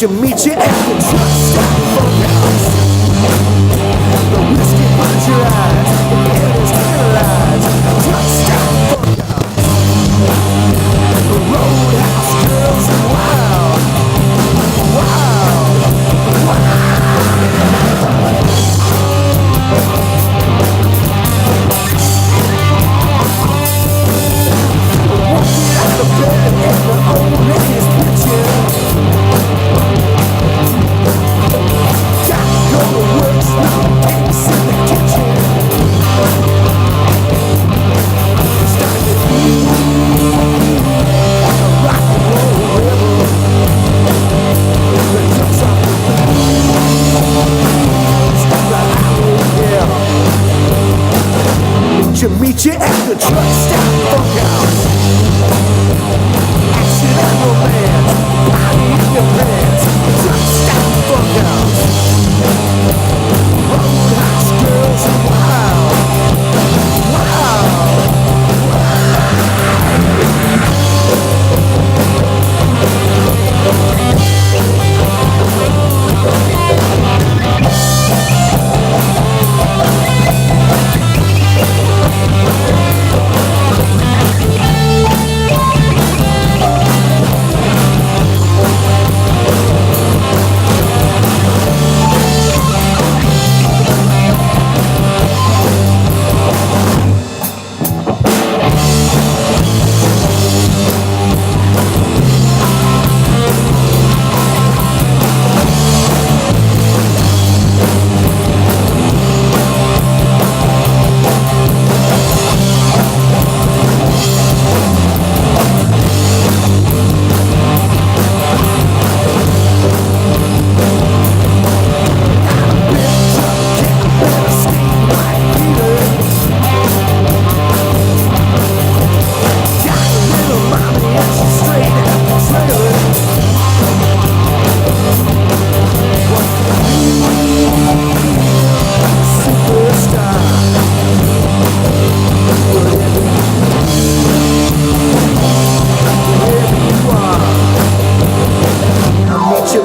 Meet you at the truck stop bunkhouse. The whiskey burns your eyes, the air is paralyzed. Truck stop bunkhouse. The roadhouse girls are wild, wild, Walking out of bed and the old lady's picture. Go to work, smell cakes in the kitchen. Start to feel like a rock and roll rebel. The trucks off the stop the highway, yeah. Meet you at the truck stop bunkhouse. Action and romance, party in your pants. Truck stop bunkhouse. Roadhouse girls are wild, wild,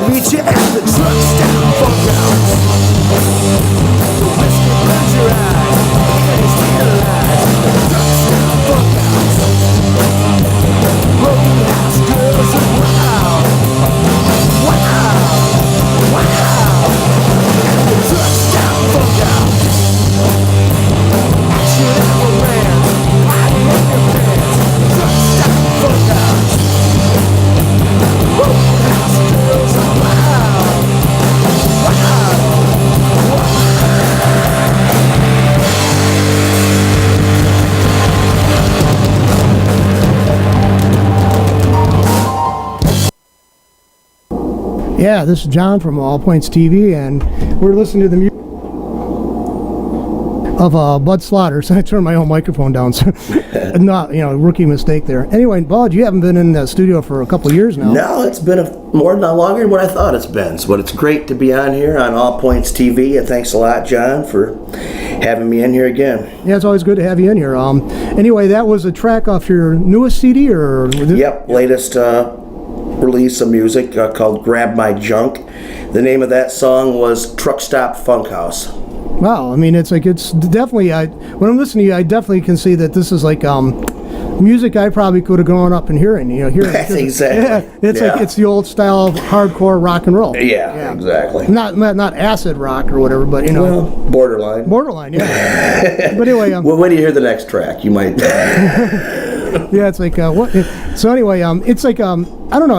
meet you at the truck stop bunkhouse. The whiskey burns your eyes, the air is paralyzed. The truck stop bunkhouse. Roadhouse girls are wild, wild, wild. At the truck stop bunkhouse. Action and romance, party in your pants. Truck stop bunkhouse. Roadhouse girls are wild, wild, Yeah, this is John from All Points TV, and we're listening to the music of Bud Slawter. So I turned my own microphone down. So not, rookie mistake there. Anyway, Bud, you haven't been in the studio for a couple of years now. No, it's been more than longer than what I thought it's been. But it's great to be on here on All Points TV, and thanks a lot, John, for having me in here again. Yeah, it's always good to have you in here. Anyway, that was a track off your newest CD, or? Yep, latest release of music called Grab My Junk. The name of that song was Truck Stop Funkhouse. Wow, I mean, it's definitely, when I'm listening to you, I definitely can see that this is like music I probably could have grown up and hearing. That's exactly. Yeah, like it's the old style of hardcore rock and roll. Yeah. Exactly. Not acid rock or whatever, but well, borderline. Borderline, yeah. But anyway, well, when you hear the next track, you might. Yeah, it's like what? So anyway, it's like I don't know.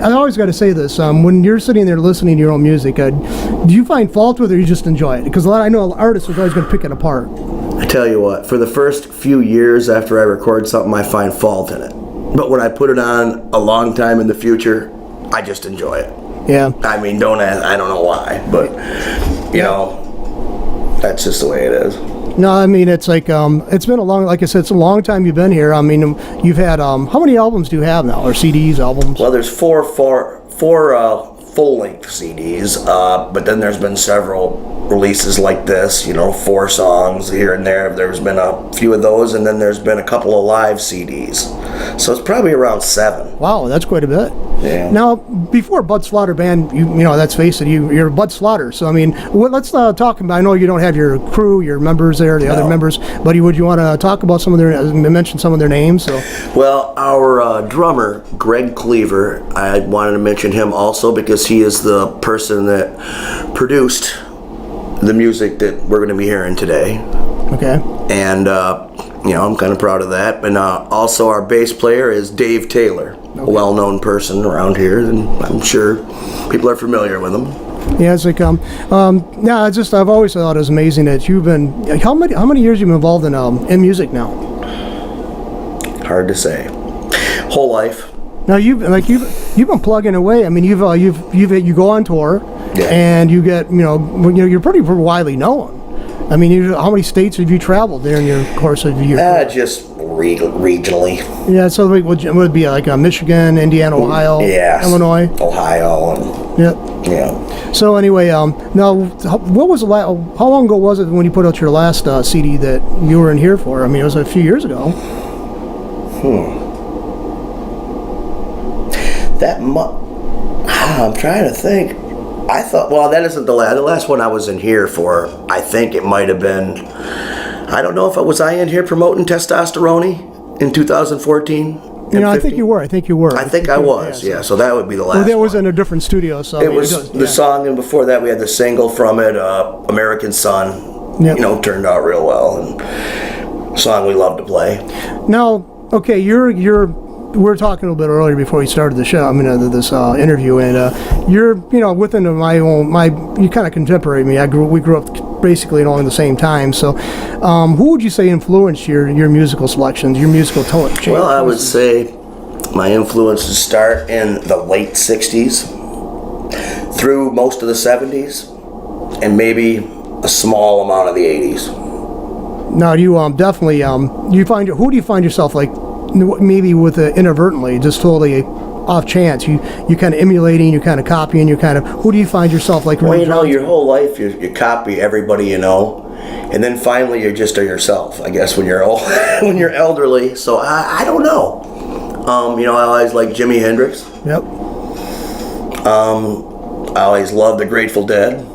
I always got to say this: when you're sitting there listening to your own music, do you find fault with it, or you just enjoy it? Because I know artists are always going to pick it apart. I tell you what, for the first few years after I record something, I find fault in it. But when I put it on a long time in the future, I just enjoy it. Yeah. I mean, I don't know why, but you know, that's just the way it is. No, I mean, it's like, it's been like I said, it's a long time you've been here. I mean, you've had, how many albums do you have now, or CDs, albums? Well, there's four full-length CDs, but then there's been several releases like this, 4 songs here and there. There's been a few of those, and then there's been a couple of live CDs. So it's probably around 7. Wow, that's quite a bit. Yeah. Now, before Bud Slawter Band, you know, let's face it, you're Bud Slawter. So, I mean, let's talk about, I know you don't have your crew, your members there, the other members, but would you want to talk about mention some of their names? So. Well, our drummer, Greg Cleaver, I wanted to mention him also because he is the person that produced the music that we're going to be hearing today. Okay. And, I'm kind of proud of that. And also our bass player is Dave Taylor, a well-known person around here, and I'm sure people are familiar with him. Yeah, it's like, I've always thought it was amazing that you've been, how many years you've been involved in music now? Hard to say. Whole life. Now you've been plugging away. I mean, you go on tour, and you get, you're pretty widely known. I mean, how many states have you traveled during your course of your career? Just regionally. Yeah, so it would be like Michigan, Indiana, Ohio, Illinois, Ohio, and yeah. So anyway, now what was how long ago was it when you put out your last CD that you were in here for? I mean, it was a few years ago. I'm trying to think. I thought, well, that isn't the last one I was in here for. I think it might have been, I don't know if was I in here promoting Testosterone in 2014. I think you were. I think I was, yeah. So that would be the last. Well, that was one. in a different studio. So it was the song, and before that we had the single from it, American Sun. Yep. Turned out real well, and a song we love to play. Now, okay, we were talking a little bit earlier before we started the show. I mean, this interview, and you're, within you kind of contemporary me. We grew up basically along the same time. So, who would you say influenced your musical selections, your musical tone? Well, I would say my influences start in the late '60s through most of the '70s, and maybe a small amount of the '80s. Now, you definitely who do you find yourself like? Maybe with inadvertently, just totally off chance, you kind of emulating, you kind of copying, who do you find yourself like? Well, your whole life you copy everybody you know, and then finally you just are yourself, I guess, when you're old, when you're elderly. So I don't know. I always liked Jimi Hendrix. Yep. I always loved the Grateful Dead.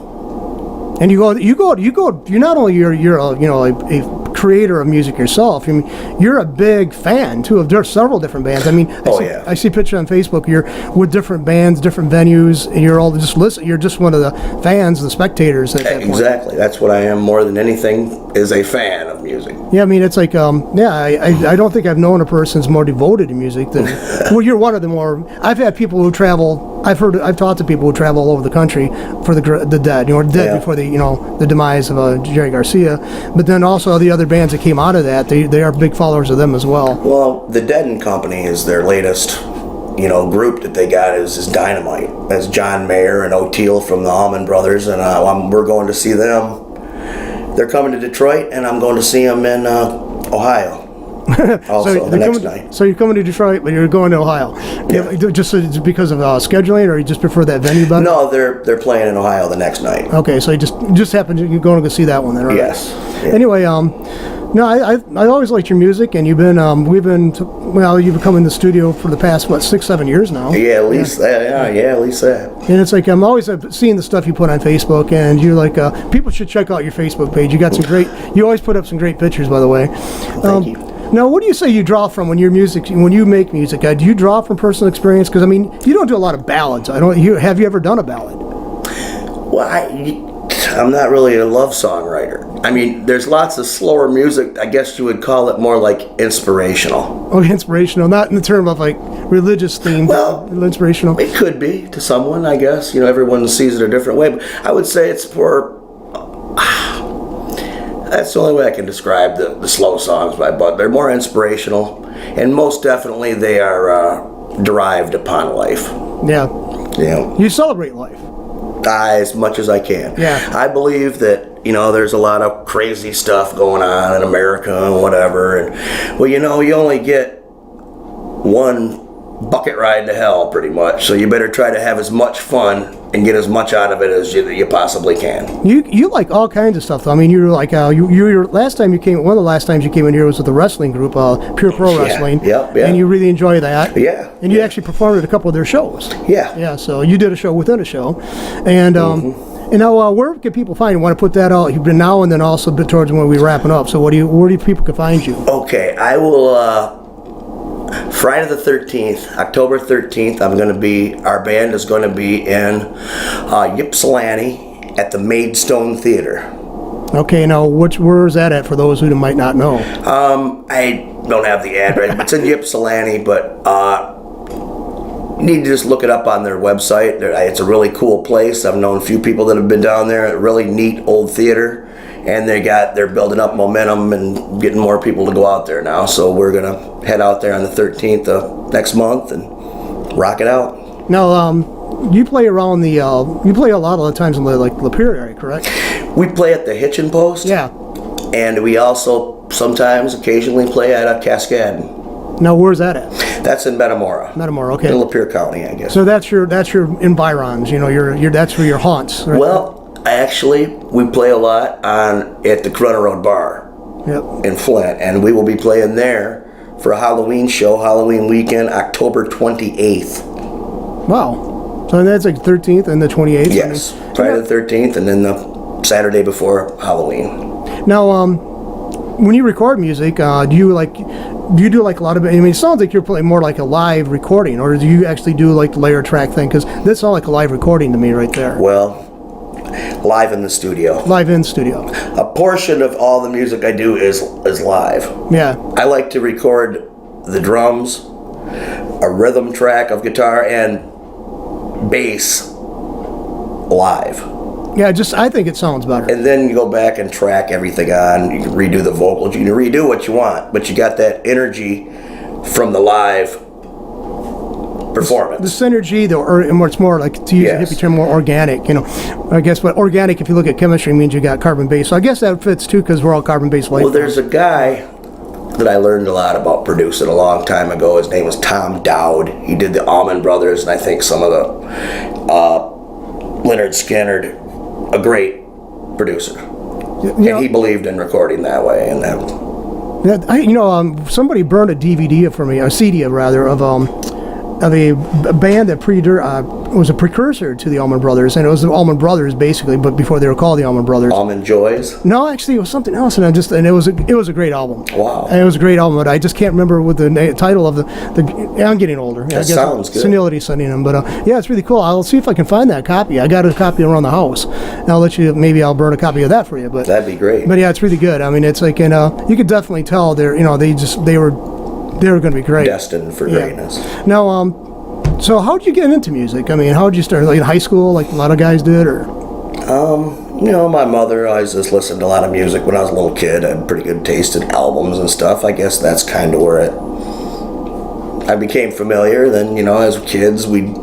And you're not only you're a creator of music yourself. I mean, you're a big fan too of several different bands. I mean, I see pictures on Facebook. You're with different bands, different venues, and you're all just listen. You're just one of the fans, the spectators. At that point. Exactly. That's what I am more than anything, is a fan of music. Yeah, I mean, it's like, I don't think I've known a person who's more devoted to music than. Well, you're one of the more. I've had people who travel. I've talked to people who travel all over the country for the Dead. Dead before the demise of Jerry Garcia, but then also the other bands that came out of that, they are big followers of them as well. Well, the Dead and Company is their latest, group that they got is Dynamite. That's John Mayer and O'Teal from the Allman Brothers, and we're going to see them. They're coming to Detroit, and I'm going to see them in Ohio. Also, the next night. So you're coming to Detroit, but you're going to Ohio. Yeah. Just because of scheduling, or you just prefer that venue better? No, they're playing in Ohio the next night. Okay, so you just happened to go and see that one then, right? Yes. Yeah. Anyway, no, I always liked your music, and you've been come in the studio for the past 6-7 years now. Yeah, at least that. Yeah, at least that. And it's like I'm always seeing the stuff you put on Facebook, and you're like, people should check out your Facebook page. You got some great. You always put up some great pictures, by the way. Thank you. Now, what do you say you draw from when you make music? Do you draw from personal experience? Because I mean, you don't do a lot of ballads. Have you ever done a ballad? Well, I'm not really a love songwriter. I mean, there's lots of slower music. I guess you would call it more like inspirational. Oh, inspirational, not in the term of like religious theme. Well, inspirational. It could be to someone, I guess. Everyone sees it a different way. But I would say it's for. That's the only way I can describe the slow songs by Bud. They're more inspirational, and most definitely they are derived upon life. Yeah. Yeah. You celebrate life. As much as I can. Yeah. I believe that, there's a lot of crazy stuff going on in America and whatever. And, well, you only get one bucket ride to hell, pretty much. So you better try to have as much fun and get as much out of it as you possibly can. You like all kinds of stuff, though. I mean, you were like, you last time you came, one of the last times you came in here was with the wrestling group, Pure Pro Wrestling. Yep. And you really enjoy that. Yeah. And you actually performed at a couple of their shows. Yeah. Yeah, so you did a show within a show. And, and now, where can people find you? Want to put that out now and then also a bit towards when we're wrapping up. So where do people can find you? Okay, I will, Friday the 13th, October 13th, our band is going to be in Ypsilanti at the Maidstone Theater. Okay, now where is that at for those who might not know? I don't have the address. It's in Ypsilanti, but you need to just look it up on their website. It's a really cool place. I've known a few people that have been down there. A really neat old theater. And they're building up momentum and getting more people to go out there now. So we're gonna head out there on the 13th of next month and rock it out. Now, you play around you play a lot of the times in the Lapeer area, correct? We play at the Hitchin Post. Yeah. And we also occasionally play at a Cascade. Now, where's that at? That's in Metamora. Metamora, okay. In Lapeer County, I guess. So that's your environs. That's where your haunts. Right? Well, we play a lot at the Corona Road Bar. Yep. In Flint, and we will be playing there for a Halloween show, Halloween weekend, October 28th. Wow. So that's like 13th and the 28th? Yes. Friday the 13th, and then the Saturday before Halloween. Now, when you record music, do you do like a lot of it? I mean, it sounds like you're playing more like a live recording, or do you actually do like the layer track thing? Because this sounds like a live recording to me right there. Well, live in the studio. Live in studio. A portion of all the music I do is live. Yeah. I like to record the drums, a rhythm track of guitar, and bass live. Yeah, I think it sounds better. And then you go back and track everything on. You can redo the vocals. You can redo what you want, but you got that energy from the live performance. The synergy, it's more like, to use a hippie term, more organic. I guess, but organic, if you look at chemistry, means you got carbon based. So I guess that fits too, because we're all carbon based. Well, there's a guy that I learned a lot about producing a long time ago. His name was Tom Dowd. He did the Allman Brothers, and I think some of the Leonard Skinner. A great producer. And he believed in recording that way, and that. Somebody burned a DVD for me, a CD rather, of a band that was a precursor to the Allman Brothers, and it was the Allman Brothers basically, but before they were called the Allman Brothers. Almond Joys? No, actually, it was something else, and it was a great album. Wow! And it was a great album, but I just can't remember what the title of the. I'm getting older. That sounds good. Senility sending them, but yeah, it's really cool. I'll see if I can find that copy. I got a copy around the house. And I'll burn a copy of that for you. But that'd be great. But yeah, it's really good. I mean, it's like, you could definitely tell they were going to be great. Destined for greatness. Now, so how did you get into music? I mean, how did you start? Like in high school, like a lot of guys did, or? My mother always just listened to a lot of music when I was a little kid. I had pretty good taste in albums and stuff. I guess that's kind of where I became familiar. Then, as kids, we'd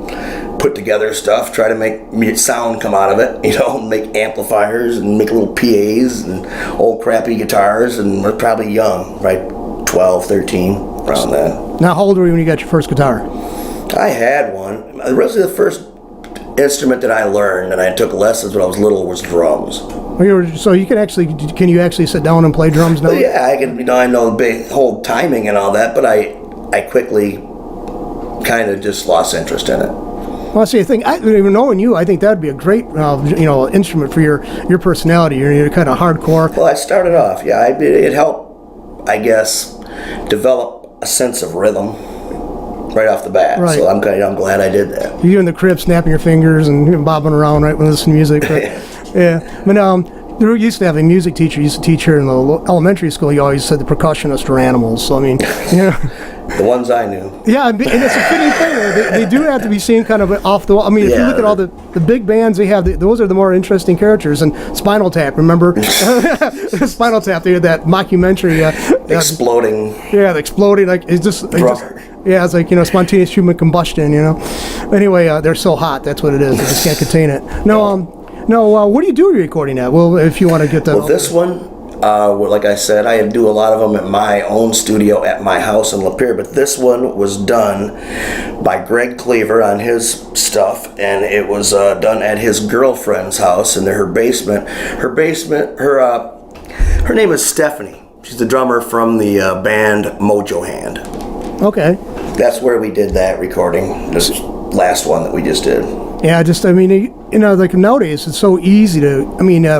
put together stuff, try to make sound come out of it, make amplifiers and make little PAs and old crappy guitars, and we're probably young, right? 12, 13, around that. Now, how old were you when you got your first guitar? I had one. Really, the first instrument that I learned and I took lessons when I was little was drums. So can you actually sit down and play drums now? Well, yeah, I can. I know the whole timing and all that, but I quickly kind of just lost interest in it. Well, see, knowing you, I think that'd be a great, instrument for your personality. You're kind of hardcore. Well, I started off, it helped, I guess, develop a sense of rhythm right off the bat. Right. So I'm glad I did that. You in the crib snapping your fingers and bobbing around right when listening to music. Right? Yeah, but there used to have a music teacher used to teach here in the elementary school. He always said the percussionists are animals. So I mean, The ones I knew. Yeah, and it's a fitting thing. They do have to be seen kind of off the wall. I mean, if you look at all the big bands they have, those are the more interesting characters. And Spinal Tap, remember? Spinal Tap, they had that mockumentary. Exploding. Yeah, the exploding. Like, it's just... Yeah, it's like, spontaneous human combustion, Anyway, they're so hot, that's what it is. They just can't contain it. No, what do you do recording at? Well, if you want to get that... Well, this one... like I said, I do a lot of them at my own studio at my house in Lapeer, but this one was done by Greg Cleaver on his stuff, and it was done at his girlfriend's house in her basement. Her name is Stephanie. She's the drummer from the band Mojo Hand. Okay. That's where we did that recording, this last one that we just did. Yeah, like nowadays it's so easy to.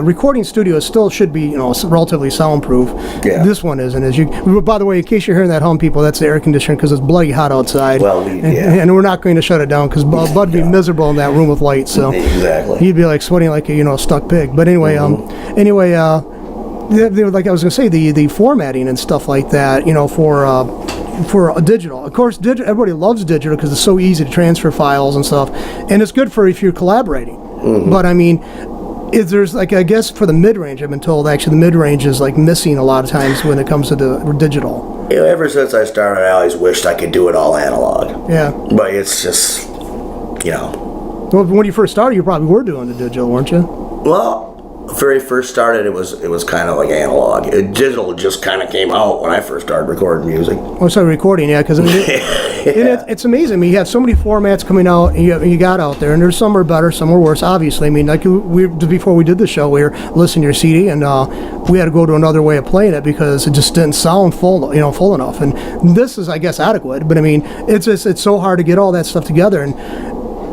Recording studios still should be, relatively soundproof. Yeah. This one isn't. By the way, in case you're hearing that hum, people, that's the air conditioner because it's bloody hot outside. Well, and we're not going to shut it down because Bud'd be miserable in that room with lights. So exactly. He'd be like sweating like a stuck pig. But anyway, like I was going to say, the formatting and stuff like that, for a digital. Of course, everybody loves digital because it's so easy to transfer files and stuff, and it's good for if you're collaborating. Mm-hmm. But there's I guess for the mid-range, I've been told actually the mid-range is missing a lot of times when it comes to the digital. Ever since I started, I always wished I could do it all analog. Yeah. But it's just, Well, when you first started, you probably were doing the digital, weren't you? Well, very first started, it was kind of like analog. Digital just kind of came out when I first started recording music. Oh, so recording, yeah, because it's amazing. You have so many formats coming out, and you got out there, and there's some are better, some are worse. Obviously, before we did the show, we were listening to your CD, and we had to go to another way of playing it because it just didn't sound full enough. And this is, I guess, adequate. But it's so hard to get all that stuff together. And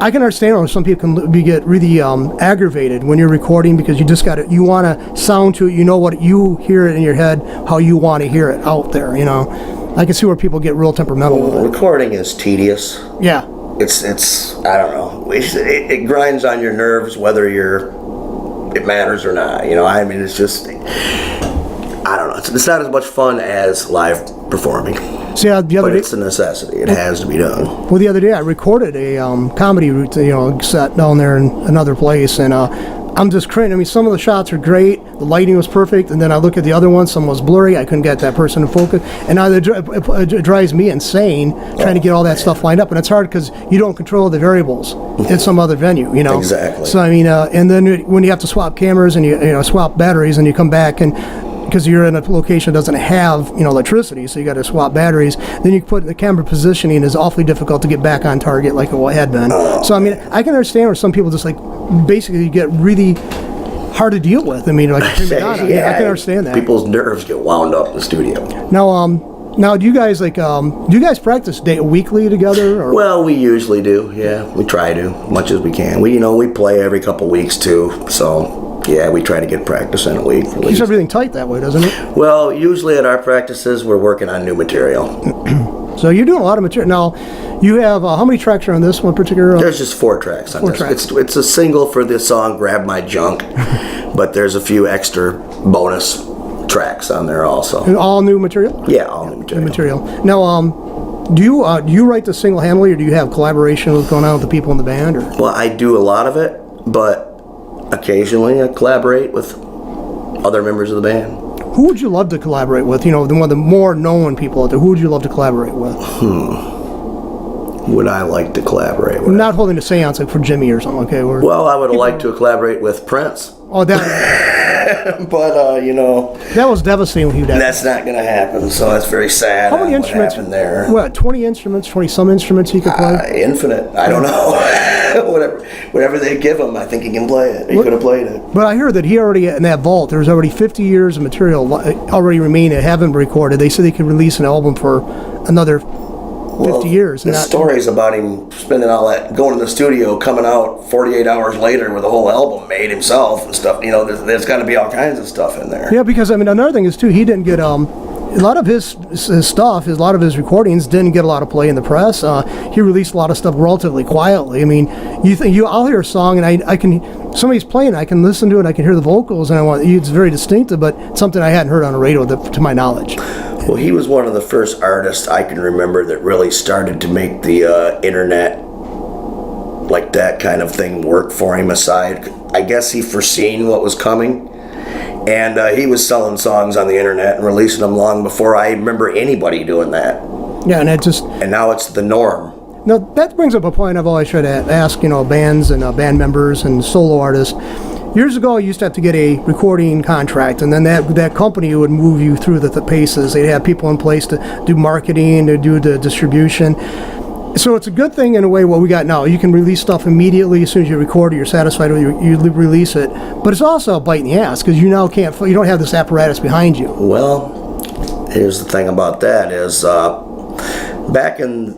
I can understand how some people can get really aggravated when you're recording because you want to sound to it, what you hear it in your head, how you want to hear it out there, I can see where people get real temperamental with it. Recording is tedious. Yeah. It's I don't know. It grinds on your nerves whether it matters or not. It's just, I don't know. It's not as much fun as live performing. See, but it's a necessity. It has to be done. Well, the other day I recorded a comedy set down there in another place, and I'm just cringing. Some of the shots are great. The lighting was perfect, and then I look at the other one. Some was blurry. I couldn't get that person to focus, and now it drives me insane trying to get all that stuff lined up. And it's hard because you don't control the variables in some other venue. Exactly. So and then when you have to swap cameras and you swap batteries, and you come back and. Because you're in a location that doesn't have electricity, so you got to swap batteries. Then you put the camera positioning is awfully difficult to get back on target like it had been. So I can understand where some people just basically get really hard to deal with. I can understand that. People's nerves get wound up in the studio. Now, do you guys practice weekly together? Or? Well, we usually do. Yeah, we try to much as we can. We play every couple weeks too. So. Yeah, we try to get practice in a week. Keeps everything tight that way, doesn't it? Well, usually at our practices, we're working on new material. So you're doing a lot of material. Now, you have, how many tracks are on this one particular? There's just 4 tracks on this. It's a single for the song Grab My Junk, but there's a few extra bonus tracks on there also. And all new material? Yeah, all new material. Now, do you write this single-handedly, or do you have collaboration going on with the people in the band? Or? Well, I do a lot of it, but occasionally I collaborate with other members of the band. Who would you love to collaborate with? One of the more known people out there. Who would you love to collaborate with? Would I like to collaborate with? Not holding a seance like for Jimmy or something, okay? Well, I would like to collaborate with Prince. Oh, that... but, that was devastating when he died. That's not going to happen, so that's very sad. How many instruments? What happened there? What, 20 instruments, 20-some instruments he could play? Infinite. I don't know. Whatever they give him, I think he can play it. He could have played it. But I heard that he already, in that vault, there's already 50 years of material already remaining that haven't been recorded. They said they could release an album for another 50 years. The stories about him spending all that, going to the studio, coming out 48 hours later with a whole album made himself and stuff. There's got to be all kinds of stuff in there. Yeah, because another thing is too, he didn't get a lot of his stuff, a lot of his recordings didn't get a lot of play in the press. He released a lot of stuff relatively quietly. I mean, I'll hear a song and I can, somebody's playing, I can listen to it, I can hear the vocals, and it's very distinctive, but it's something I hadn't heard on the radio to my knowledge. Well, he was one of the first artists I can remember that really started to make the internet, like that kind of thing, work for him aside. I guess he foreseen what was coming. And he was selling songs on the internet and releasing them long before I remember anybody doing that. Yeah, and And now it's the norm. Now, that brings up a point I've always tried to ask, bands and band members and solo artists. Years ago, you used to have to get a recording contract, and then that company would move you through the paces. They'd have people in place to do marketing, to do the distribution. So it's a good thing in a way what we got now. You can release stuff immediately as soon as you record it. You're satisfied with it, you release it. But it's also a bite in the ass because you now you don't have this apparatus behind you. Well, here's the thing about that is back in,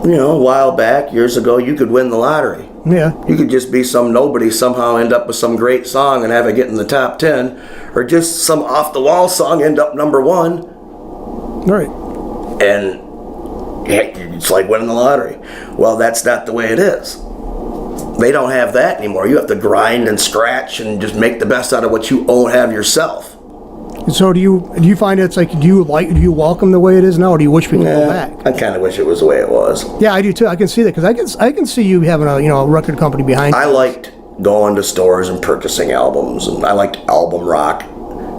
a while back, years ago, you could win the lottery. Yeah. You could just be some nobody, somehow end up with some great song and have it get in the top 10, or just some off-the-wall song end up number 1. Right. And it's like winning the lottery. Well, that's not the way it is. They don't have that anymore. You have to grind and scratch and just make the best out of what you have yourself. So do you find it's like, do you welcome the way it is now, or do you wish we could go back? I kind of wish it was the way it was. Yeah, I do too. I can see that because I can see you having a record company behind you. I liked going to stores and purchasing albums, and I liked album rock,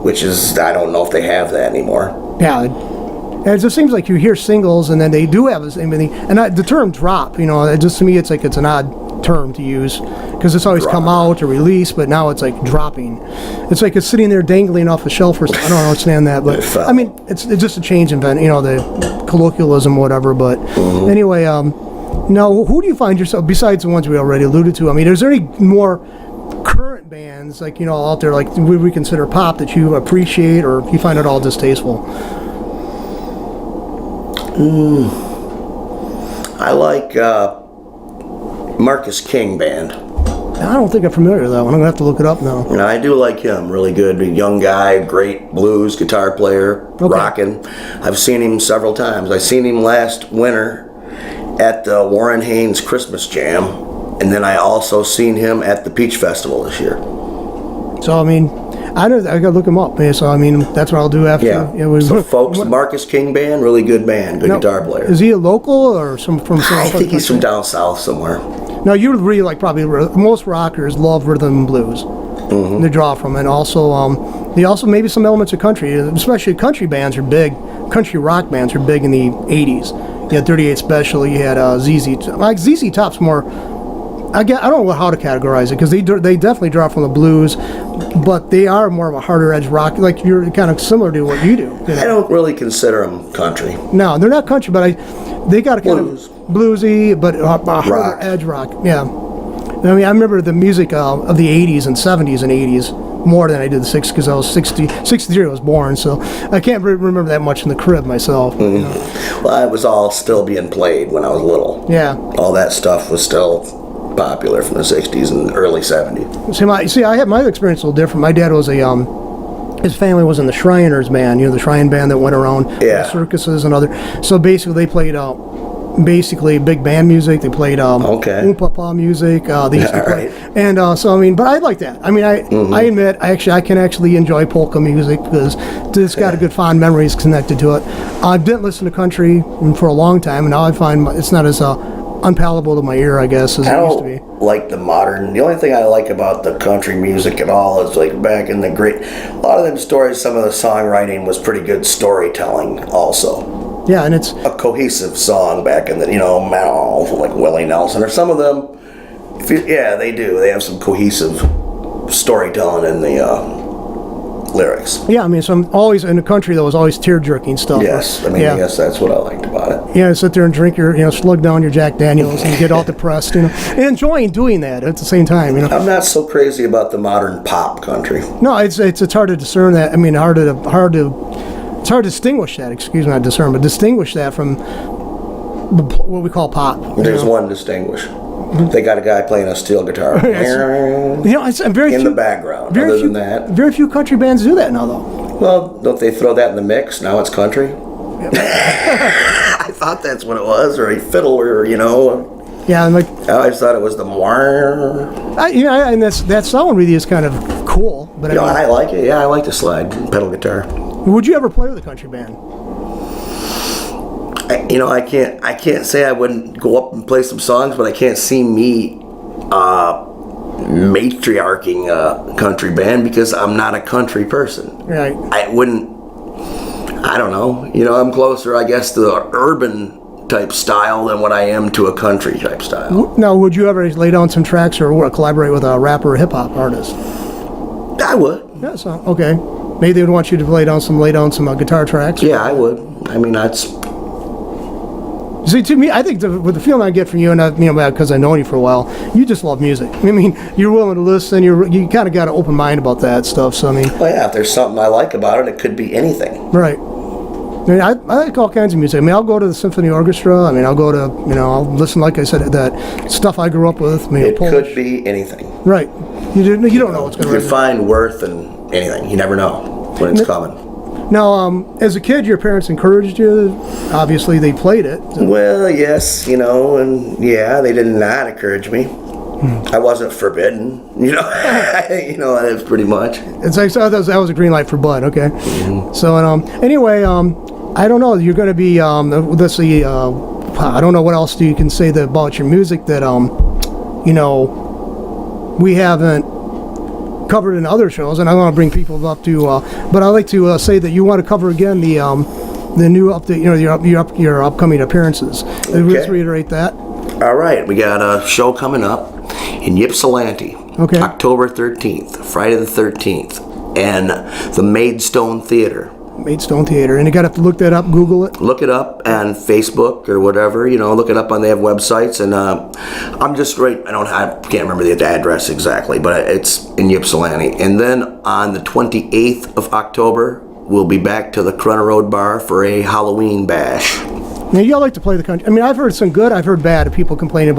which is, I don't know if they have that anymore. Yeah. And it just seems like you hear singles, and then they do have everything. And the term drop, it just to me, it's like it's an odd term to use because it's always come out or release, but now it's like dropping. It's like it's sitting there dangling off the shelf or something. I don't understand that, but I mean, it's just a change in the colloquialism, whatever. But anyway, now who do you find yourself besides the ones we already alluded to? I mean, is there any more current bands like out there like we consider pop that you appreciate, or you find it all distasteful? I like Marcus King Band. I don't think I'm familiar with that one. I'm going to have to look it up now. I do like him. Really good. Young guy, great blues guitar player, rocking. I've seen him several times. I seen him last winter at the Warren Haynes Christmas Jam, and then I also seen him at the Peach Festival this year. So, I mean, I got to look him up. So, I mean, that's what I'll do after. Yeah. So, folks, Marcus King Band, really good band, good guitar player. Is he a local or from some? I think he's from down south somewhere. Now, you really like probably most rockers love rhythm and blues. They draw from it. And also, they also maybe some elements of country, especially country bands are big. Country rock bands are big in the 80s. You had 38 Special, you had ZZ. Like ZZ Top's more. I don't know how to categorize it because they definitely draw from the blues, but they are more of a harder edge rock. Like you're kind of similar to what you do. I don't really consider them country. No, they're not country, but they got a kind of bluesy, but a harder edge rock. Yeah. I mean, I remember the music of the 80s and 70s and 80s more than I did the 60s because I was 63 I was born, so I can't remember that much in the crib myself. Well, it was all still being played when I was little. Yeah. All that stuff was still popular from the 60s and early 70s. I had my experience a little different. My dad was his family was in the Shriners band, the Shrine band that went around circuses and other. So basically, they played big band music. They played Oompa Pa music. They used to play, and so I mean, but I like that. I mean, I admit I can actually enjoy polka music because it's got a good fond memories connected to it. I didn't listen to country for a long time, and now I find it's not as unpalatable to my ear, I guess, as it used to be. Like the modern. The only thing I like about the country music at all is like back in the a lot of them stories. Some of the songwriting was pretty good storytelling, also. Yeah, and it's a cohesive song back in the like Willie Nelson or some of them. They do. They have some cohesive storytelling in the lyrics. Yeah, I mean, so I'm always in the country that was always tear-jerking stuff. Yes, I guess that's what I liked about it. Yeah, sit there and drink your, slug down your Jack Daniels and get all depressed, and enjoying doing that at the same time, I'm not so crazy about the modern pop country. No, it's hard to discern that. I mean, it's hard to distinguish that. Excuse me, not discern, but distinguish that from what we call pop. There's one distinguish. They got a guy playing a steel guitar. It's very in few, the background. Other than that, very few country bands do that now, though. Well, don't they throw that in the mix? Now it's country? I thought that's what it was, or a fiddle, or, you know. Yeah, and like I always thought it was the and that sound really is kind of cool. But You know, I like it. Yeah, I like to slide pedal guitar. would you ever play with a country band? I can't say I wouldn't go up and play some songs, but I can't see me matriarching a country band because I'm not a country person. Right. I don't know. You know, I'm closer, I guess, to the urban type style than what I am to a country type style. Now, would you ever lay down some tracks or collaborate with a rapper or hip hop artist? I would. Yeah, so okay. Maybe they would want you to lay down some guitar tracks. Yeah, I would. I mean, that's. See, to me, I think with the feeling I get from you, and because I've known you for a while, you just love music. I mean, you're willing to listen. You kind of got an open mind about that stuff. So I mean. Well, yeah. If there's something I like about it, it could be anything. Right. I mean, I like all kinds of music. I mean, I'll go to the symphony orchestra. I mean, I'll go to, I'll listen, like I said, that stuff I grew up with. I mean, It Polish. could be anything. Right. You don't know what's going to You can find worth in anything. You never know when it's coming. Now, as a kid, your parents encouraged you. Obviously, they played it. Well, yes, and yeah, they did not encourage me. I wasn't forbidden, that's pretty much. It's like, so that was a green light for Bud, okay. Mm-hmm. So, anyway, I don't know, you're going to be, let's see, I don't know what else you can say about your music that, we haven't covered in other shows, and I want to bring people up to, but I'd like to say that you want to cover again the new update, your upcoming appearances. Let's reiterate that. All right, we got a show coming up in Ypsilanti, Okay. October 13th, Friday the 13th, and the Maidstone Theater. Maidstone Theater, and you got to look that up, Google it. Look it up on Facebook or whatever, look it up they have websites, and I'm just right, I can't remember the address exactly, but it's in Ypsilanti. And then on the 28th of October, we'll be back to the Corunna Road Bar for a Halloween bash. Now, y'all like to play the country. I mean, I've heard some good, I've heard bad. I've heard people complain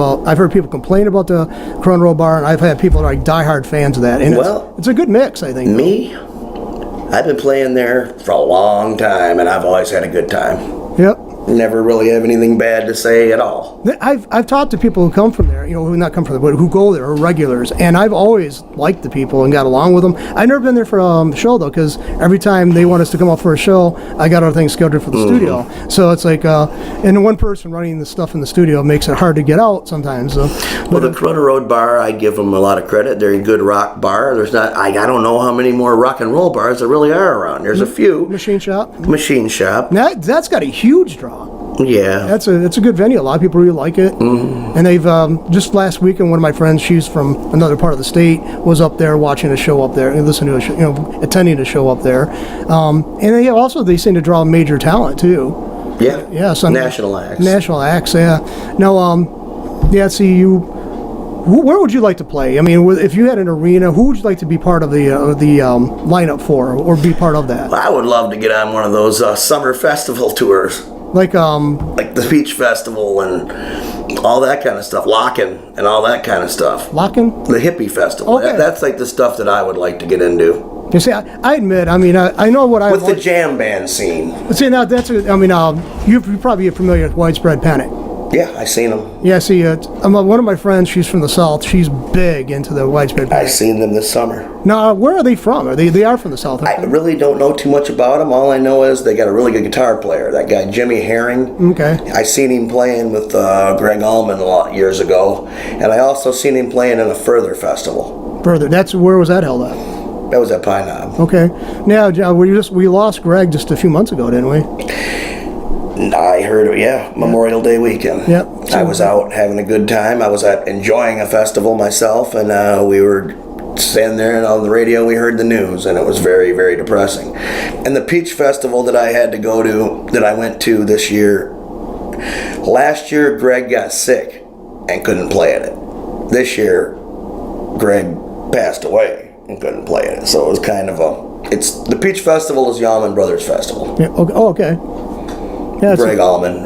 about the Corunna Road Bar, and I've had people that are like diehard fans of that. And it's a good mix, I think. Me? I've been playing there for a long time, and I've always had a good time. Yep. Never really have anything bad to say at all. I've talked to people who come from there, who not come from there, but who go there, or regulars, and I've always liked the people and got along with them. I've never been there for a show, though, because every time they want us to come up for a show, I got other things scheduled for the studio. So it's like, and one person running the stuff in the studio makes it hard to get out sometimes. So. Well, the Corunna Road Bar, I give them a lot of credit. They're a good rock bar. There's not, I don't know how many more rock and roll bars there really are around. There's a few. Machine Shop. Now, that's got a huge draw. Yeah. It's a good venue. A lot of people really like it. Mm-hmm. And they've just last weekend, one of my friends, she's from another part of the state, was up there watching a show up there and listening to a show, attending a show up there. And they seem to draw major talent too. Yeah. Yeah. So National acts. National acts. Yeah. Now, see you. Where would you like to play? I mean, if you had an arena, who would you like to be part of the lineup for, or be part of that? I would love to get on one of those summer festival tours. Like the Beach Festival and all that kind of stuff, Lockin' and all that kind of stuff. Lockin'? The hippie festival. Okay. That's like the stuff that I would like to get into. You see, I admit, I mean, I know what I with the jam band scene. See, now you probably get familiar with Widespread Panic. Yeah, I seen them. Yeah, see, one of my friends, she's from the South. She's big into the Widespread Panic. I seen them this summer. Now, where are they from? They are from the South. I really don't know too much about them. All I know is they got a really good guitar player. That guy, Jimmy Herring. Okay. I seen him playing with Greg Allman a lot years ago, and I also seen him playing in a Further festival. Further. Where was that held at? That was at Pine Knob. Okay. Now, we lost Greg just a few months ago, didn't we? I heard, Memorial Day weekend. Yep. I was out having a good time. I was enjoying a festival myself, and we were standing there, and on the radio we heard the news, and it was very, very depressing. And the Peach Festival that I went to this year, last year Greg got sick and couldn't play at it. This year, Greg passed away and couldn't play at it. So it was kind of the Peach Festival is the Allman Brothers Festival. Yeah. Okay. Oh, okay. Yeah, Greg Allman,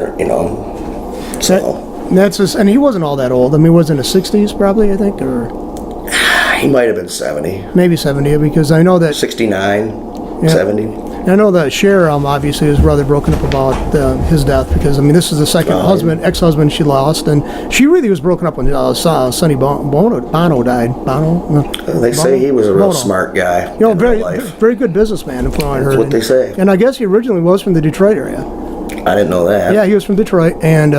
so. And he wasn't all that old. I mean, he was in his 60s probably, I think, or... He might have been 70. Maybe 70, because I know that... 69. 70. I know that Cher, obviously, his brother broken up about his death because, I mean, this is the second ex-husband she lost, and she really was broken up when Sonny Bono died. They say he was a real smart guy. You know, very good businessman, from what I heard. That's what they say. And I guess he originally was from the Detroit area. I didn't know that. Yeah, he was from Detroit, and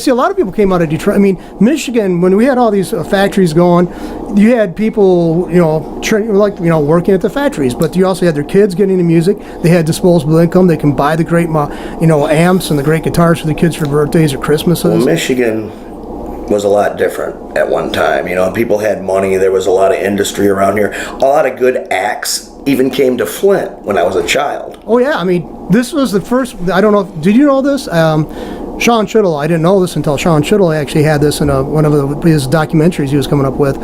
see, a lot of people came out of Detroit. I mean, Michigan, when we had all these factories going, you had people, working at the factories, but you also had their kids getting into music. They had disposable income. They can buy the great, amps and the great guitars for the kids for birthdays or Christmases. Well, Michigan was a lot different at one time. People had money. There was a lot of industry around here. A lot of good acts even came to Flint when I was a child. Oh yeah, I mean, this was the first. I don't know. Did you know this? Sean Chittle. I didn't know this until Sean Chittle actually had this in one of his documentaries he was coming up with.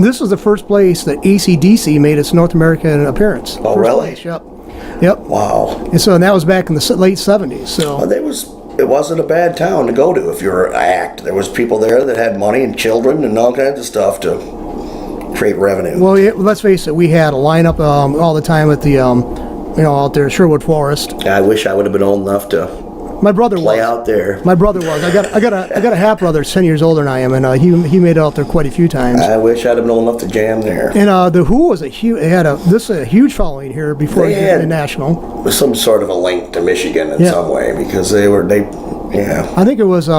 This was the first place that AC/DC made its North American appearance. Oh, really? Place, yep. Wow. And that was back in the late '70s. So well, it wasn't a bad town to go to if you were an act. There was people there that had money and children and all kinds of stuff to create revenue. Well, let's face it. We had a lineup all the time at the out there at Sherwood Forest. I wish I would have been old enough to My brother play was. out there. My brother was. I got a half brother 10 years older than I am, and he made it out there quite a few times. I wish I'd have been old enough to jam there. And the Who was a huge following here before They it had went national. some sort of a link to Michigan in some way because they. I think it was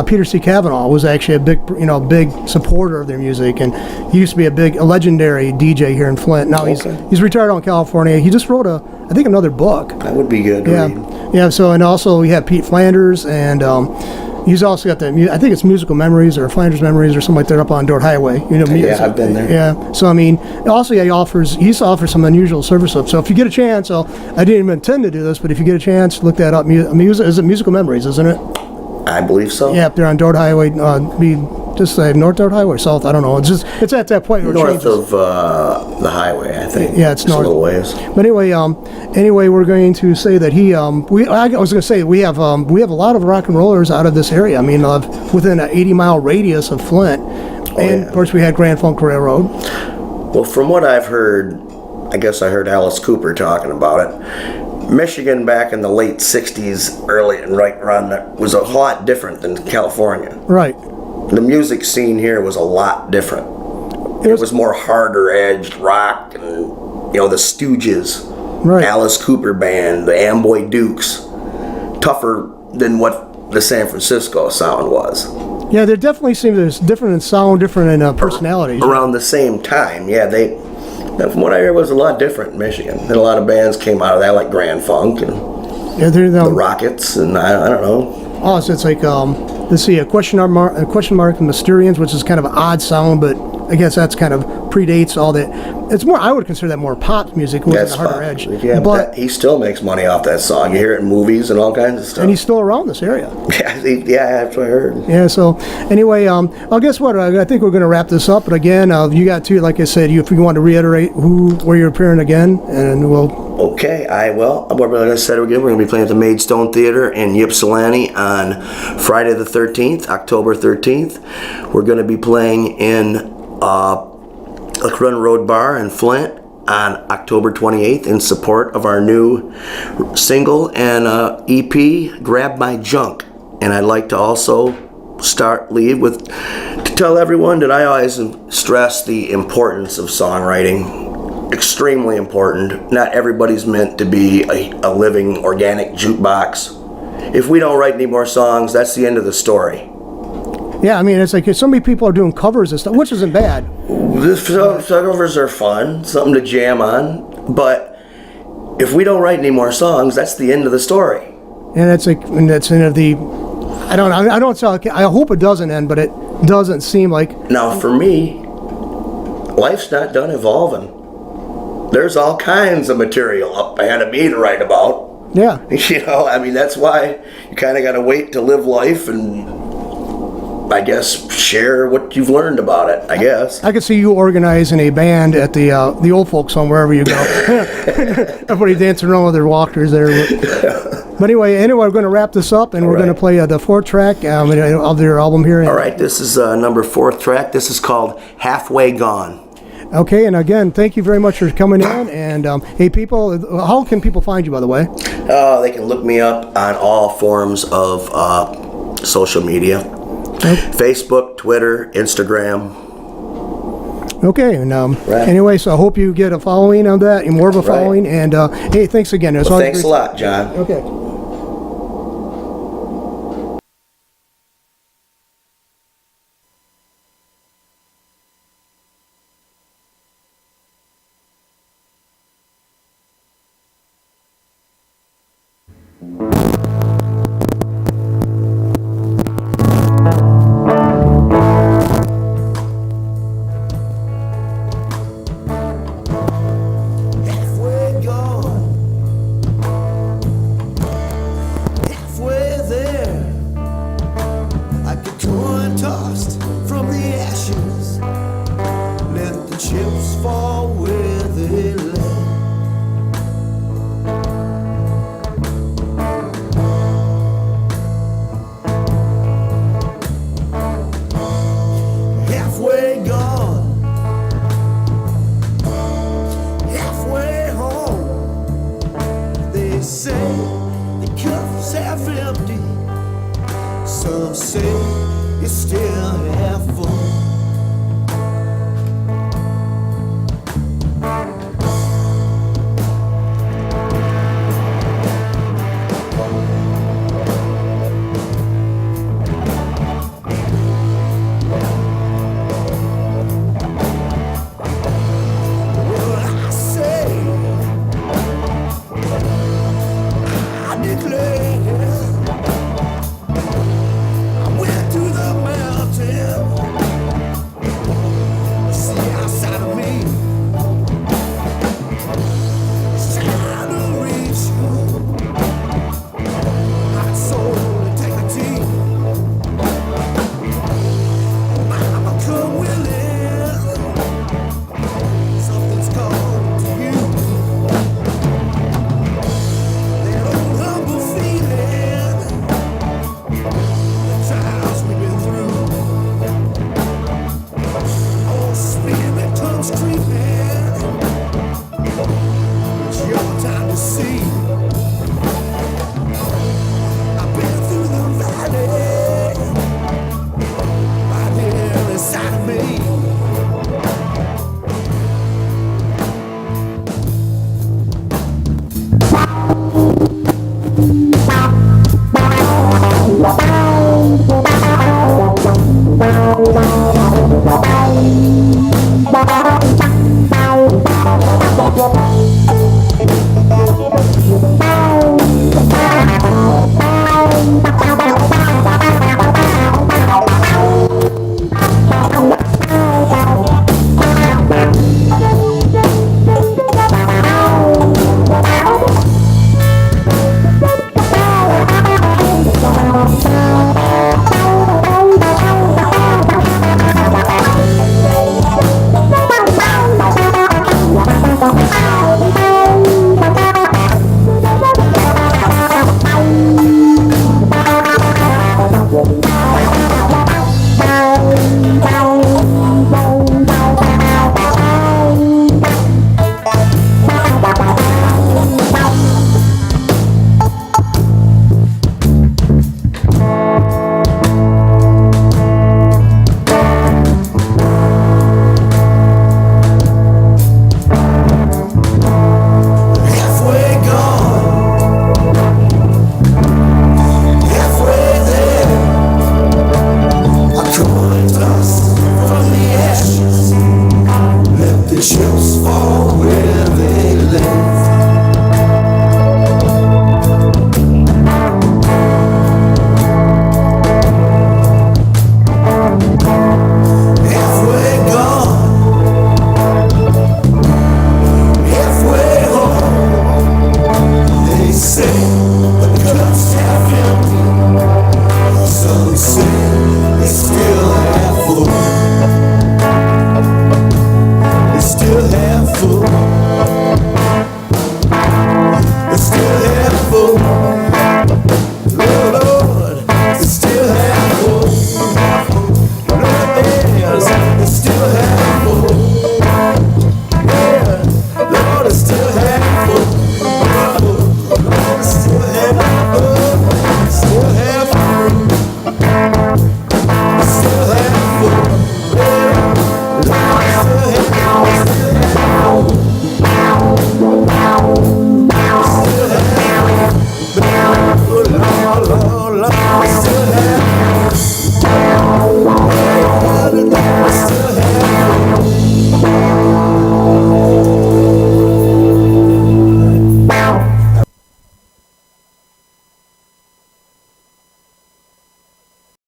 Peter C. Cavanaugh was actually a big supporter of their music, and he used to be a legendary DJ here in Flint. Now he's retired out in California. He just wrote I think another book. That would be good to read. Yeah. So and also we have Pete Flanders, and he's also got I think it's Musical Memories or Flanders Memories or something like that up on Dort Highway. Yeah, I've been there. Yeah. So I mean, also he offers some unusual service stuff. So if you get a chance, I didn't even intend to do this, but if you get a chance, look that up. Is it Musical Memories? Isn't it? I believe so. Yeah, up there on Dort Highway, just say North Dort Highway or South. I don't know. It's at that point where it North changes. of the highway, I think. Yeah, it's north. a little ways. But anyway, we're going to say that I was going to say we have a lot of rock and rollers out of this area. I mean, within an 80-mile radius of Flint, Of course we had Grand Funk Railroad. Well, from what I've heard, I guess I heard Alice Cooper talking about it. Michigan back in the late 60s, early and right around that, was a lot different than California. Right. The music scene here was a lot different. It was more harder edged rock and, the Stooges, right. Alice Cooper Band, the Amboy Dukes. Tougher than what the San Francisco sound was. Yeah, there definitely seems there's different in sound, different in personality. Around the same time, from what I hear, it was a lot different in Michigan. And a lot of bands came out of that, like Grand Funk and the Rockets, and I don't know. Oh, so it's like let's see, a question mark, and Mysterians, which is kind of an odd sound, but I guess that's kind of predates all that. It's more, I would consider that more pop music, wasn't the harder edge. Yeah, but he still makes money off that song. You hear it in movies and all kinds of stuff. And he's still around this area. Yeah, that's what I heard. Yeah, so anyway, well, guess what? I think we're going to wrap this up. But again, you got to, like I said, if you want to reiterate where you're appearing again, and we'll... Okay, like I said again, we're going to be playing at the Maidstone Theater in Ypsilanti on Friday the 13th, October 13th. We're going to be playing in Run Road Bar in Flint on October 28th in support of our new single and EP, Grab My Junk. And I'd like to also to tell everyone that I always stress the importance of songwriting. Extremely important. Not everybody's meant to be a living organic jukebox. If we don't write any more songs, that's the end of the story. Yeah, I mean, it's like so many people are doing covers and stuff, which isn't bad. The covers are fun, something to jam on, but if we don't write any more songs, that's the end of the story. And that's like, that's end of the. I hope it doesn't end, but it doesn't seem like. Now, for me, life's not done evolving. There's all kinds of material up ahead of me to write about. Yeah. That's why you kind of got to wait to live life and, I guess, share what you've learned about it, I guess. I could see you organizing a band at the old folks home, wherever you go. Everybody dancing around with their walkers there. But anyway, we're going to wrap this up, and we're going to play the fourth track of their album here. All right, this is number 4th track. This is called Halfway Gone. Okay, and again, thank you very much for coming in. And hey, people, how can people find you, by the way? They can look me up on all forms of social media. Facebook, Twitter, Instagram. Okay, and Right. anyway, so I hope you get a following on that, and more of a following. And hey, thanks again. Well, thanks a lot, John. Okay. Halfway gone, halfway there. I get torn, tossed from the ashes. Let the chips fall where they lay. Halfway gone, halfway home. They say the cup's half empty. Some say it's still half full.